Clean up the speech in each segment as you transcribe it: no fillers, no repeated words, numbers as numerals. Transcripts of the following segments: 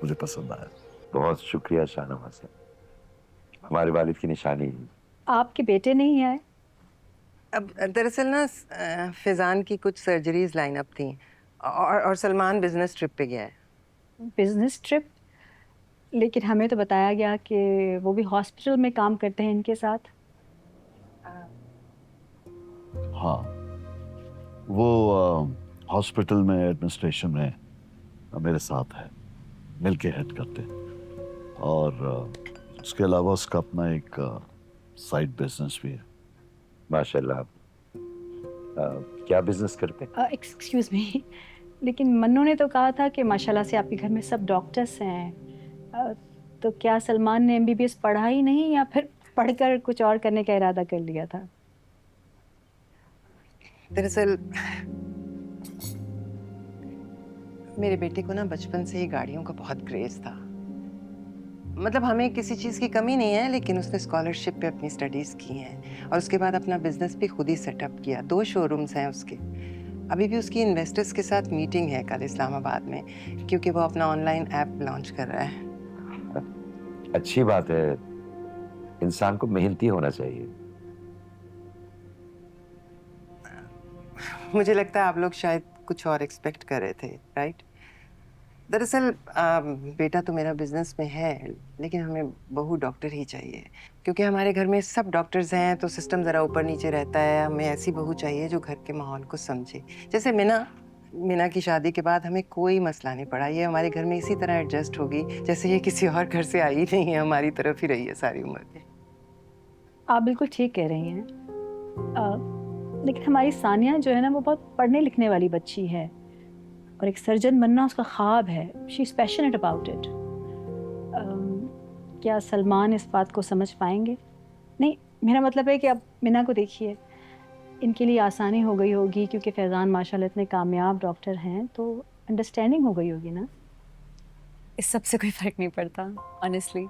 मुझे पसंद आया। बहुत शुक्रिया शाहनवाज साहब, हमारे वालिद की निशानी है। आपके बेटे नहीं आए? अब दरअसल ना फिजान की कुछ सर्जरीज लाइन अप थी और सलमान बिजनेस ट्रिप पे गया है। Business trip? लेकिन हमें तो बताया गया कि वो भी हॉस्पिटल में काम करते हैं इनके साथ। हाँ, वो हॉस्पिटल में एडमिनिस्ट्रेशन में मेरे साथ है, मिलके हेड करते हैं। और उसके अलावा उसका अपना एक साइड बिजनेस भी है। माशाल्लाह। क्या बिजनेस करते हैं? एक्सक्यूज मी, लेकिन मन्नू ने तो कहा था कि माशाल्लाह से आपके घर में सब डॉक्टर्स हैं। तो क्या सलमान ने एमबीबीएस पढ़ा ही नहीं या फिर पढ़कर कुछ और करने का इरादा कर लिया था? दरअसल मेरे बेटे को ना बचपन से ही गाड़ियों का बहुत क्रेज था। मतलब हमें किसी चीज़ की कमी नहीं है, लेकिन उसने स्कॉलरशिप पे अपनी स्टडीज़ की हैं और उसके बाद अपना बिजनेस भी खुद ही सेटअप किया। 2 शोरूम्स हैं उसके। अभी भी उसकी इन्वेस्टर्स के साथ मीटिंग है कल इस्लामाबाद में, क्योंकि वो अपना ऑनलाइन ऐप लॉन्च कर रहा है। अच्छी बात है, इंसान को मेहनती होना चाहिए। मुझे लगता है आप लोग शायद कुछ और एक्सपेक्ट कर रहे थे, राइट? दरअसल बेटा तो मेरा बिजनेस में है, लेकिन हमें बहू डॉक्टर ही चाहिए, क्योंकि हमारे घर में सब डॉक्टर्स हैं तो सिस्टम ज़रा ऊपर नीचे रहता है। हमें ऐसी बहू चाहिए जो घर के माहौल को समझे। जैसे मीना की शादी के बाद हमें कोई मसला नहीं पड़ा। ये हमारे घर में इसी तरह एडजस्ट होगी जैसे ये किसी और घर से आई ही नहीं है, हमारी तरफ ही रही है सारी उम्र के। आप बिल्कुल ठीक कह रही हैं। लेकिन हमारी सानिया जो है ना, वो बहुत पढ़ने लिखने वाली बच्ची है और एक सर्जन बनना उसका ख्वाब है। She is passionate about it. क्या सलमान इस बात को समझ पाएंगे? नहीं, मेरा मतलब है कि अब मीना को देखिए, इनके लिए आसानी हो गई होगी क्योंकि फैज़ान माशाल्लाह इतने कामयाब डॉक्टर हैं, तो अंडरस्टैंडिंग हो गई होगी ना। इस सब से कोई फ़र्क नहीं पड़ता ऑनेस्टली।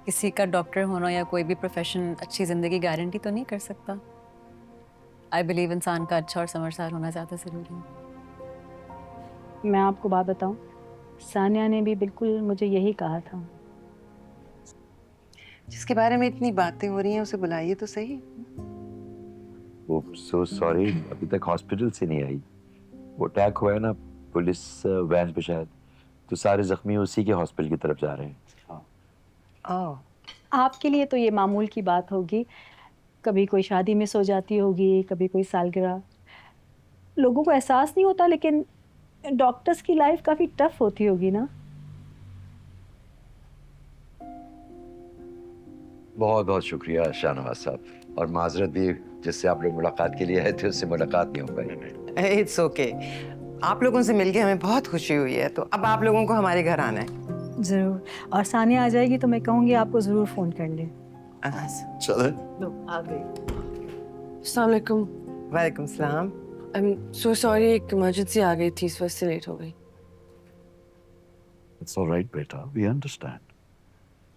किसी का डॉक्टर होना या कोई भी प्रोफेशन अच्छी ज़िंदगी गारंटी तो नहीं कर सकता। आई बिलीव इंसान का अच्छा और समझदार होना ज़्यादा ज़रूरी है। मैं आपको बात बताऊं, सानिया ने भी बिल्कुल मुझे यही कहा था। जिसके बारे में इतनी बातें हो रही हैं उसे बुलाइए तो सही। वो सो सॉरी, अभी तक हॉस्पिटल से नहीं आई। वो अटैक हुआ है ना पुलिस वैन पे शायद, तो सारे जख्मी उसी के हॉस्पिटल की तरफ जा रहे हैं। ओह, आपके लिए तो ये मामूल की बात होगी, कभी कोई शादी मिस हो जाती होगी, कभी कोई सालगिरह। लोगों को एहसास नहीं होता, लेकिन डॉक्टर्स की लाइफ काफ़ी टफ होती होगी ना। बहुत बहुत शुक्रिया शाहनवाज साहब, और माजरत भी, जिससे आप लोग मुलाकात के लिए आए थे उससे मुलाकात नहीं हो पाई। It's okay. आप लोगों से मिलके हमें बहुत खुशी हुई है, तो अब आप लोगों को हमारे घर आना है। ज़रूर, और सानिया आ जाएगी तो मैं कहूँगी आपको ज़रूर फ़ोन कर ले। चले। आ गई। अस्सलाम वालेकुम। वालेकुम सलाम। आई एम सो सॉरी, एक इमरजेंसी आ गई थी, इस वजह से लेट हो गई। It's all right, beta. We understand.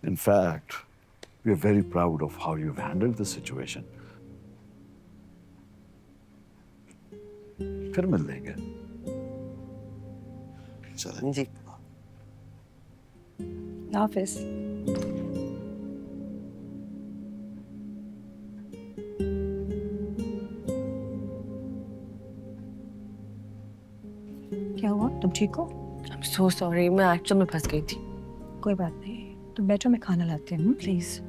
In fact, we are very proud of how you've handled the situation. फिर मिल लेंगे। चले। जी। हाफिज़। क्या हुआ, तुम ठीक हो? आई एम सो सॉरी, मैं एक्चुअल में फंस गई थी। कोई बात नहीं, तुम बैठो, मैं खाना लाती हूँ प्लीज़।